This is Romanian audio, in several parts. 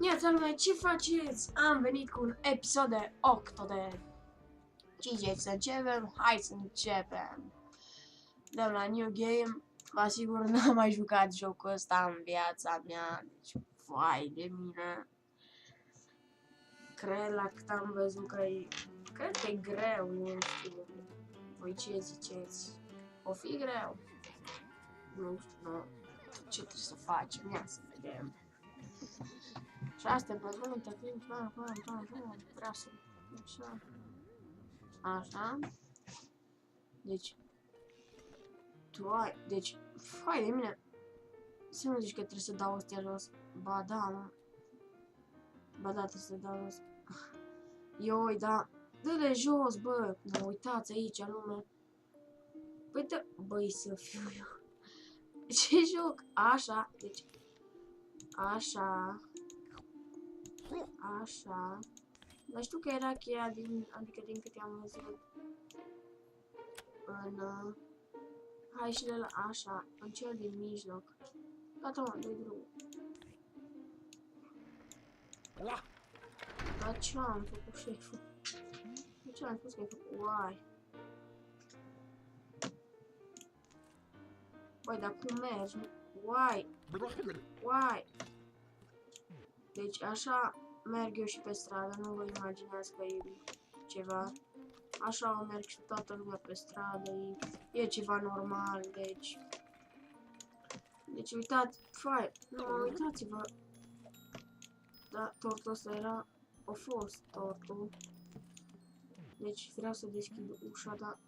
Neața lumea, ce faceți? Am venit cu un episod de Octodad. Ce ziceți să începem? Hai să începem. Dăm la New Game. Vă asigur, n-am mai jucat jocul ăsta în viața mea. Deci, vai de mine. Cred la cât am văzut că e... Cred că e greu, nu știu. Voi ce ziceți? O fi greu? Nu știu, nu. Ce trebuie să facem? Ia să vedem. Și astea pe multe timp, vreau să... Așa. Așa. Deci... Tu ai... Deci... Fai de mine. Să nu zici că trebuie să dau astea jos. Ba da, mă. Ba da, trebuie să dau jos. Ioi, da. Dă-le jos, bă. Mă uitați aici, lume. Păi dă... Băi, să fiu eu. Ce joc? Așa. Deci... Așa. Așa. Dar știu că era cheia din... Adică din câte am văzut. În... Hai și de la... Așa. În cel din mijloc. Gata, mă, dă-i drumul. Dar ce am făcut, șeful? De ce am spus că ai făcut? Uai. Băi, dar cum mergi? Uai. Uai. Deci așa merg eu și pe stradă, nu vă imaginați că e ceva. Așa o merg și toată lumea pe stradă, e ceva normal, deci... Deci uitați, fai, nu, uitați-vă. Da, tortul ăsta era... A fost tortul. Deci vreau să deschid ușa, dar...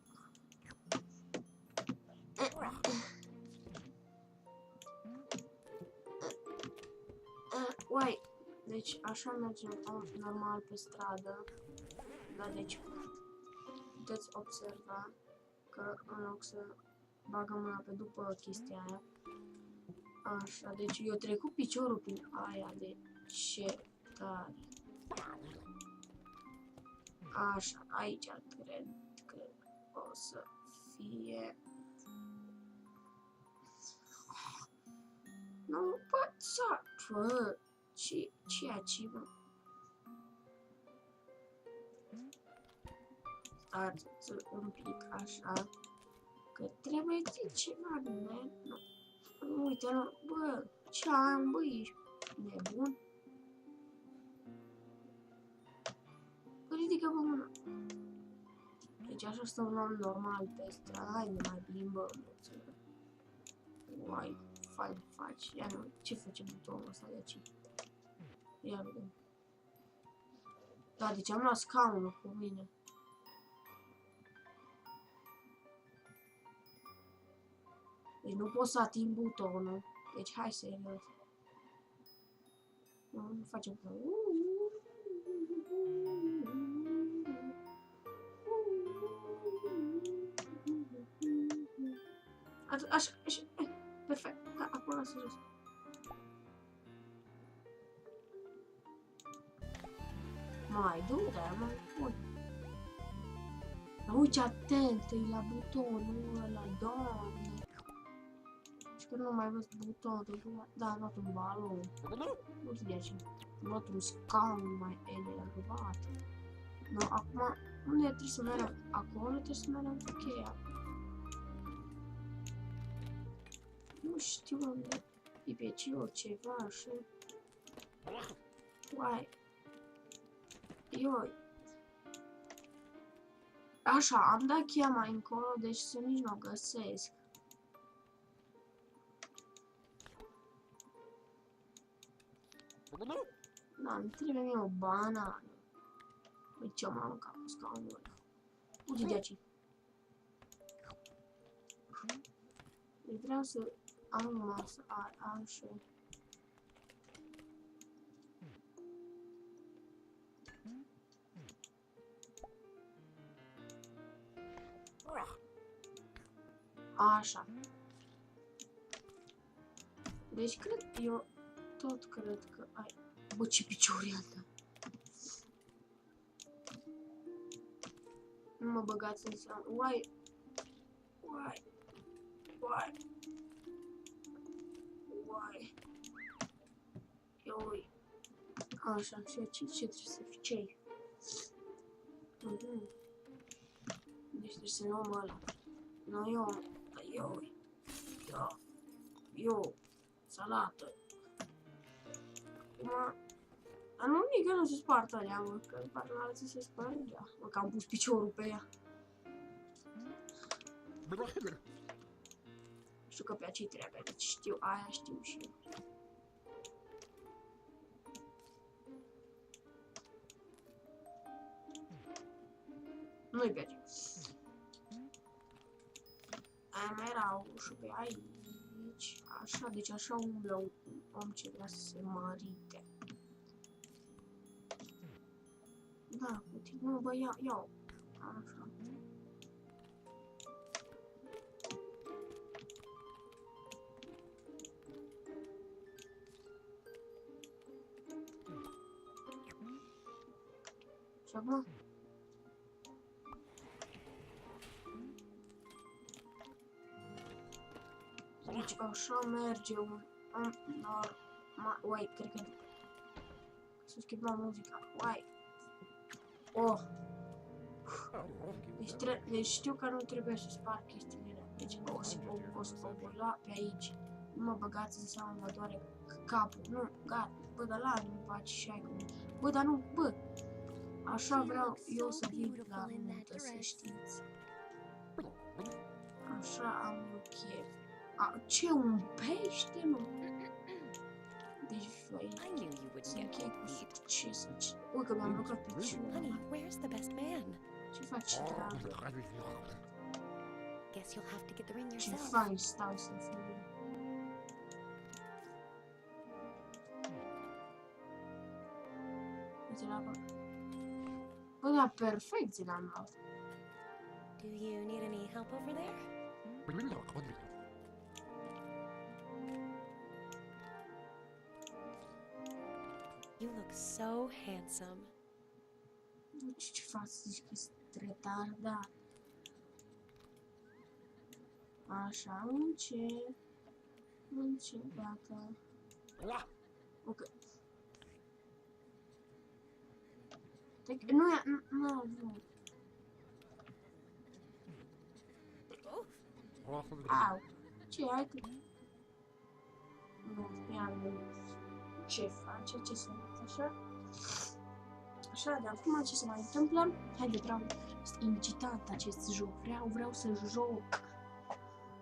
Uai, deci așa mergem normal pe stradă. Da, deci puteți observa că în loc să bagăm mâna pe după chestia aia. Așa, deci eu trecut piciorul prin aia, de ce tare. Așa, aici cred că o să fie... Nu pot să... Bă, ce aici, bă? Stați un pic așa, că trebuie ceva de merg. Nu, uite, nu, bă, ce am, bă, ești nebun? Ridică-vă mâna. Deci așa stă un om normal pe stradă, hai ne mai plimbăm. Uai, faci, ia nu, ce face butonul ăsta de aici? Ia vedem. Da, deci am luat scaunul cu mine. Deci nu pot să ating butonul. Deci hai serios. Nu facem că... Așa, perfect. Da, acum lasă jos. Mai du-te, mă. Uite, atent-i la butonul ăla, doamne. Și că nu mai văd butonul, da, am luat un balon. Nu știu de aici. Am luat un scaun mai enervat. No, acum, unde trebuie să mergem? Acolo trebuie să mergem cu cheia. Nu știu unde. E pe aici ceva așa. Uai. Ioi. Așa, am dat cheia mai încolo, deci să nici nu o găsesc. Da, îmi trebuie mie o banană. Păi ce m-am mâncat cu scaunul ăla? Uite de aici. Deci vreau să am o masă, așa. Așa. Deci cred, eu tot cred că ai... Bă, ce piciori altă. Nu mă băgați în seamă. Uai. Uai. Uai. Uai. Ioi. Așa, și aici ce trebuie să fie? Ce-i? Deci trebuie să luăm ăla. No, eu, salată. Acum, dar nu nici că nu se spartă alea, mă, că par la alții se spărgea. Mă, că am pus piciorul pe ea. Știu că pe acei trebuie, deci știu, aia știu și eu. Nu-i place. Aia mai erau și pe aici. Așa, deci așa umblă un om ce vrea să se mărite. Da, continuă, bă, iau. Așa. Și acum? Deci așa merge un normal. Uai, cred că s-a schimbat muzica. Uai. Oh. Deci știu că nu trebuie să sparg chestiile alea. Deci o să obula pe aici. Nu mă băgați în seama, mă doare capul. Nu, gata. Bă, dar nu-mi faci și ai cum. Bă, dar nu, bă. Așa vreau eu să vin la nuntă, să știți. Așa am eu chef. Ce, un pește, mă? Deci, voi, sunt chef cu succes. Ui, că mi-am blocat piciorul. Ce faci, dragă? Ce fain stau să fiu. Uite la bă. Bă, da, perfect ți l-am luat. Do you need any help over there? You look so handsome. Ce faci? Zici că ești retardat. Așa, încet, gata. Ok. Nu. Au. Ce ai tu? Nu, ce face? Ce se întâmplă așa? Așa, de acum ce se mai întâmplă? Haide, vreau, este incitant acest joc. Vreau să joc.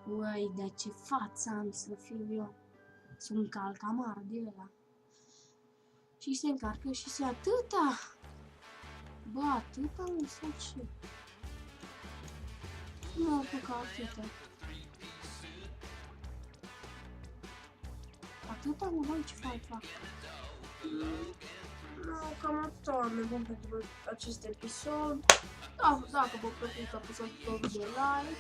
Uai, dar ce față am să fiu eu. Sunt calcamar de ăla. Și se încarcă și se atâta. Bă, atâta nu sau ce? Nu apucă atâta. Atâta, mă, băi, ce fac? Nu, cam atâta oameni buni pentru acest episod. Dacă vă plăcut, apăsați de like.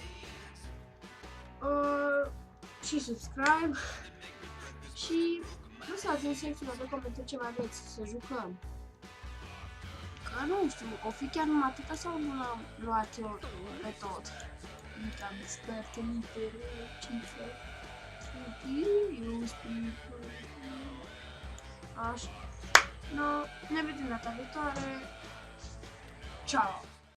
Și subscribe. Și lăsați în secțiunea de comentarii ce mai vreți să jucăm. Că nu știu, o fi chiar numai atâta sau nu l-am luat eu pe tot? Uite, am despertenite, cifre. Așa. No, ne vedem data viitoare. Ciao!